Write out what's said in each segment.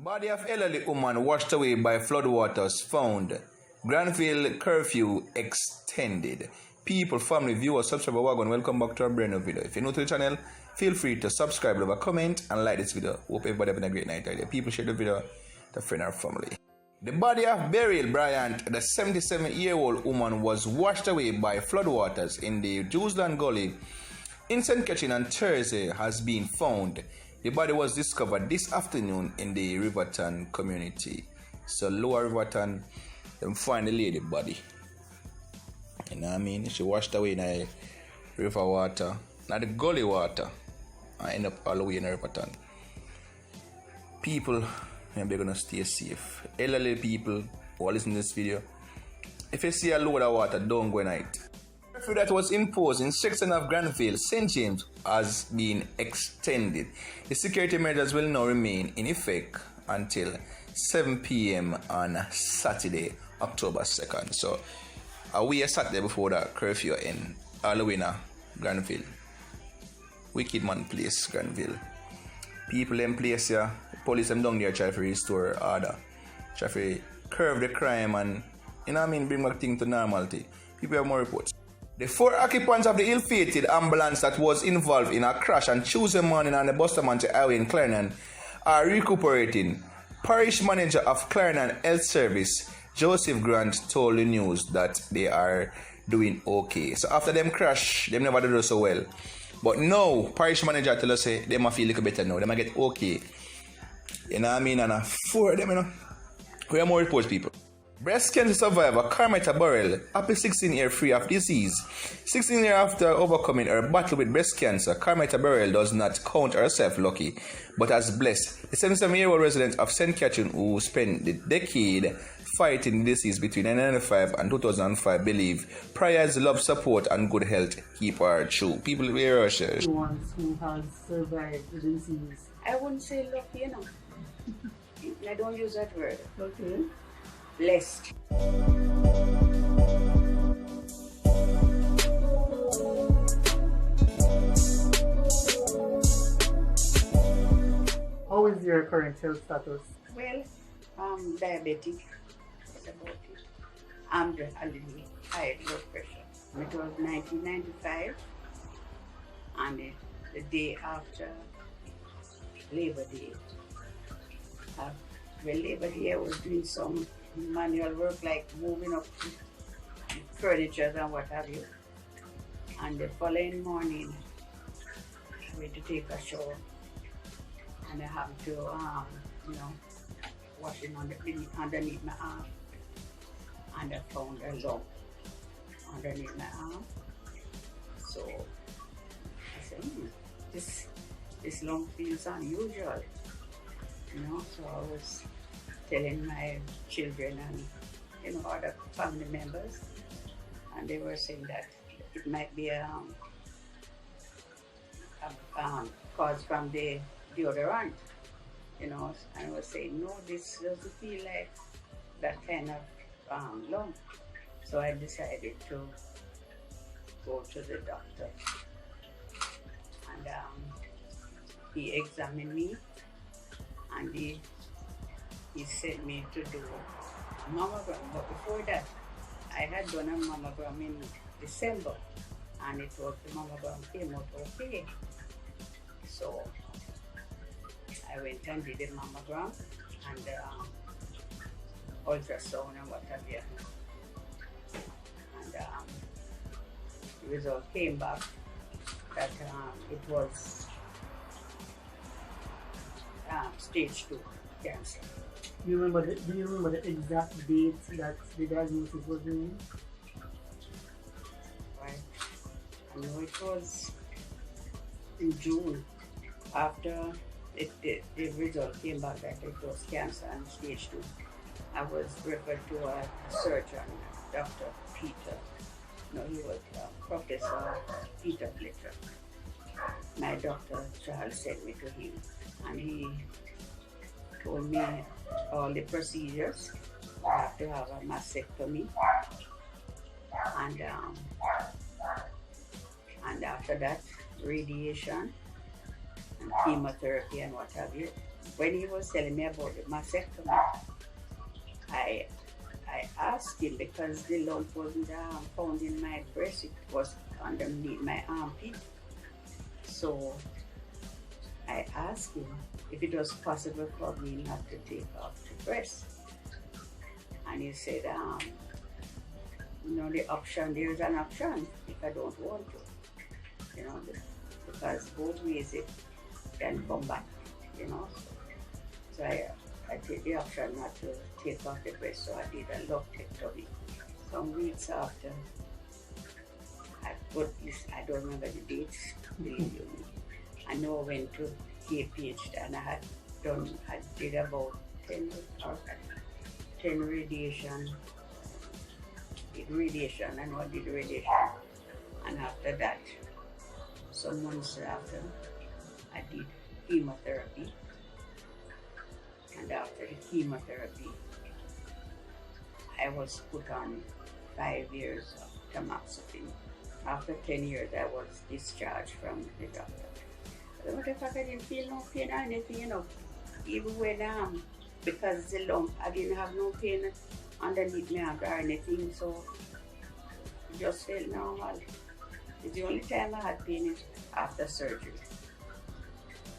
Body of elderly woman washed away by floodwaters found. Granville curfew extended. People, family, viewers, subscriber, wagon, welcome back to our brand new video. If you're new to the channel, feel free to subscribe, leave a comment, and like this video. Hope everybody having a great night earlier. People share the video to friend or family. The body of Beryl Bryant, the 77-year-old woman, was washed away by floodwaters in the Gully in St. Catherine on Thursday has been found. The body was discovered this afternoon in the Riverton community. So Lower Riverton, them find the lady body. You know what I mean? She washed away in the river water, not the gully water, and end up all the way in Riverton. People, they're gonna stay safe. Elderly people who are listening to this video, if you see a load of water, don't go night. The curfew that was imposed in section of Granville, St. James, has been extended. The security measures will now remain in effect until 7 p.m. on Saturday, October 2nd. So, we are Saturday before the curfew in Halloween, Granville. Wicked man place, Granville. People in place here, police them down there try to restore order. Try to curb the crime and, you know what I mean, bring back things to normality. People have more reports. The 4 occupants of the ill-fated ambulance that was involved in a crash on Tuesday morning on the Bustamante Highway in Clarendon are recuperating. Parish manager of Clarendon Health Service, Joseph Grant, told the news that they are doing okay. So after them crash, they never did so well. But now, parish manager tell us say they might feel a little better now. They might get okay. You know what I mean? And 4 of them, you know. We have more reports, people. Breast cancer survivor Carmeta Burrell, happy 16 years free of disease. 16 years after overcoming her battle with breast cancer, Carmeta Burrell does not count herself lucky, but as blessed. The 77-year-old resident of St. Catherine, who spent the decade fighting the disease between 1995 and 2005, believe prayers, love, support, and good health keep her true. People be rushed. The ones who has survived the disease. I wouldn't say lucky, you know. I don't use that word. Okay. Blessed. How is your current health status? Well, I'm diabetic. That's about it. I'm just a little high blood pressure. It was 1995, and the day after Labor Day. Well, Labor Day, I was doing some manual work like moving up furniture and what have you. And the following morning, I went to take a shower, and I happened to, washing underneath my arm, and I found a lump underneath my arm. So I said, this lump feels unusual, you know. So I was telling my children and other family members, and they were saying that it might be a cause from the deodorant, you know. And I was saying, no, this doesn't feel like that kind of lump. So I decided to go to the doctor, and he examined me, and he sent me to do a mammogram. But before that, I had done a mammogram in December, and it was the mammogram came out okay. So I went and did a mammogram and ultrasound and what have you. And the result came back that it was stage 2 cancer. Do you remember the exact date that the diagnosis was made? Right. I know it was in June, after the result came back that it was cancer and stage 2. I was referred to a surgeon, Dr. Peter. No, he was Professor Peter Fletcher. My doctor, Charles, sent me to him, and he told me all the procedures. I have to have a mastectomy, and after that, radiation and chemotherapy and what have you. when he was telling me about the mastectomy, I asked him because the lump wasn't found in my breast, it was underneath my armpit. So I asked him if it was possible for me not to take off the breast. And he said, the option, there's an option if I don't want to, because both ways it can come back, So I take the option not to take off the breast, so I did a lumpectomy. Some weeks after, I don't remember the dates, believe you me. I know I went to KPH and I did about 10 radiation. I know I did radiation. And after that, some months after, I did chemotherapy. And after the chemotherapy, I was put on 5 years of tamoxifen. After 10 years, I was discharged from the doctor. But what if I didn't feel no pain or anything, even when, because the lump, I didn't have no pain underneath my arm or anything, so it just felt normal. The only time I had pain is after surgery.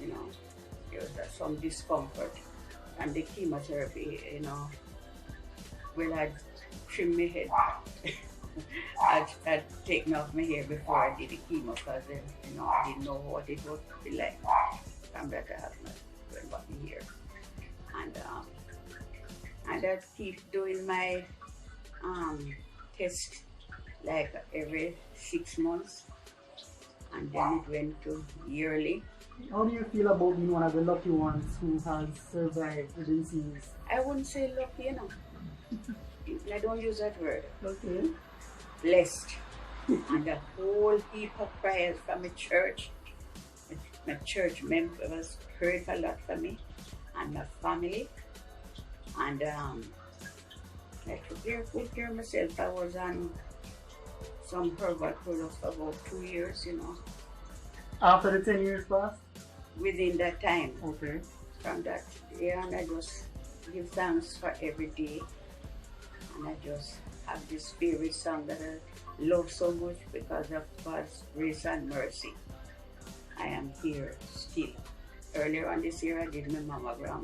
There was some discomfort. And the chemotherapy, well, I'd trim my head. I'd taken off my hair before I did the chemo because, I didn't know what it would be like. From that I have not got my hair. And I'd keep doing my test like every 6 months. And then it went to yearly. How do you feel about being one of the lucky ones who has survived the disease? I wouldn't say lucky, I don't use that word. Okay. Blessed. And a whole heap of prayers from the church. My church members prayed a lot for me and my family. And I took good care of myself. I was on some herbal products for about 2 years, After the 10 years passed? Within that time. Okay. From that day on, I just give thanks for every day. And I just have this favorite song that I love so much because of God's grace and mercy. I am here still. Earlier on this year, I did my mammogram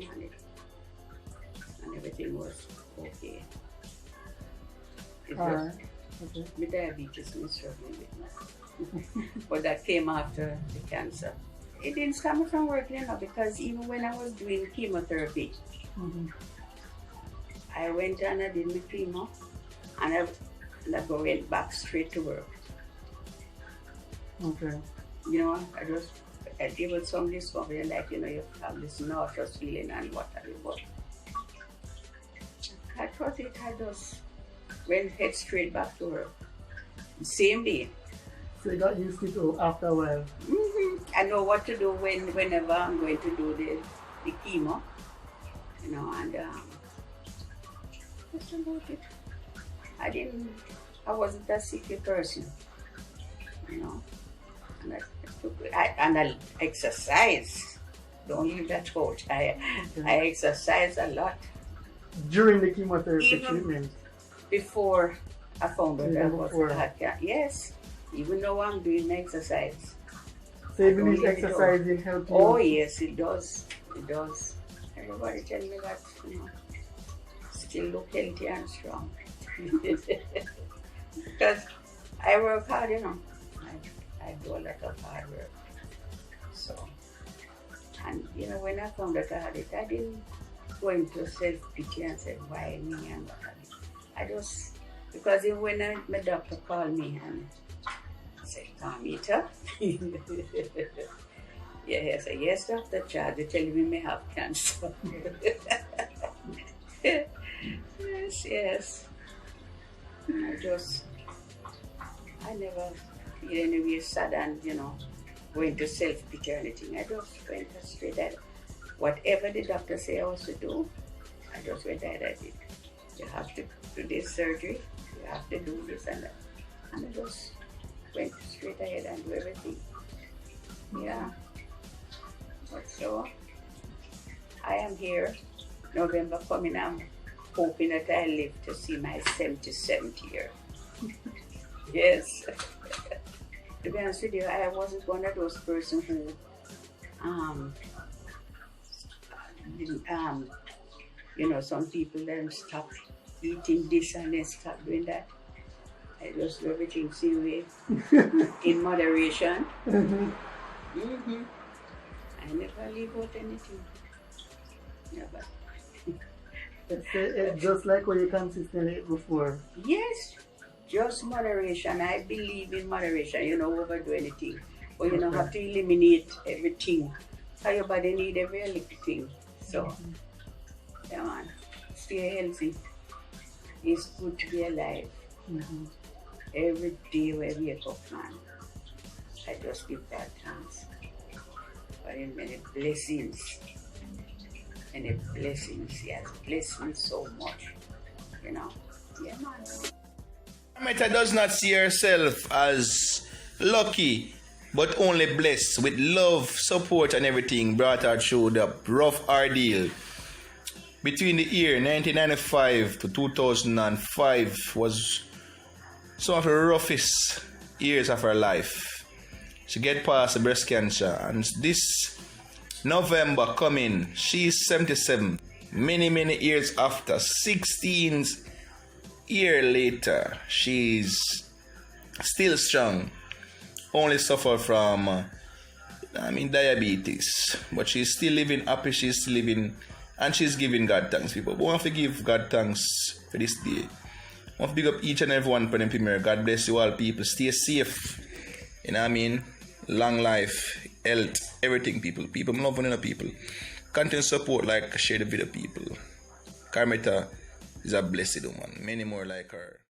and everything was okay. It's just my diabetes is struggling with now. But that came after the cancer. It didn't stop me from working, because even when I was doing chemotherapy, I went and I did my chemo, and I went back straight to work. Okay. I deal with some discovery, like, you have this nauseous feeling and what have you, but I thought I just went head straight back to work. Same day. So you got used to it after a while? I know what to do whenever I'm going to do the chemo, and that's about it. I wasn't a sickly person, and I exercise. Don't leave that out. I exercise a lot. During the chemotherapy Even treatment? Before I found out I had cancer. Yes, even though I'm doing exercise. So you believe exercising helps you? Oh yes, it does. It does. Everybody tell me that, still look healthy and strong. Because I work hard, I do a lot of hard work. So, and when I found out I had it, I didn't go into self-pity and say, why me and what have you. I just, because even when my doctor called me and said, calm it up. Yeah, I said, yes, Dr. Chad, they're telling me I have cancer. Yes. I never feel any way sad and, going to self-pity or anything. I just went straight at it. Whatever the doctor said I was to do, I just went ahead and did. You have to do this surgery, you have to do this and that. And I just went straight ahead and do everything. Yeah. But so, I am here. November coming, I'm hoping that I live to see my 77th year. Yes. To be honest with you, I wasn't one of those persons who some people then stop eating this and then stop doing that. I just do everything same way, in moderation. Mm-hmm. I never leave out anything. Never. It's just like what you consistently ate before. Yes, just moderation. I believe in moderation. You don't overdo anything. But you don't have to eliminate everything. So your body needs every little thing. So, yeah man, stay healthy. It's good to be alive. Mm-hmm. Every day we wake up, man, I just give God thanks for the many blessings. Many blessings. He has blessed me so much. You know? Yeah, man. Carmetta does not see herself as lucky, but only blessed with love, support, and everything brought her through the rough ordeal. Between the year 1995 to 2005 was some of the roughest years of her life. She get past the breast cancer, and this November coming, she's 77. Many years after, 16 years later, she's still strong. Only suffer from, diabetes. But she's still living happy, she's still living, and she's giving God thanks, people. But we want to give God thanks for this day. I want to big up each and every one for them premier. God bless you all, people. Stay safe. You know what I mean? Long life, health, everything, people. People love one another, people. Content support, like, share the video, people. Carmetta is a blessed woman. Many more like her.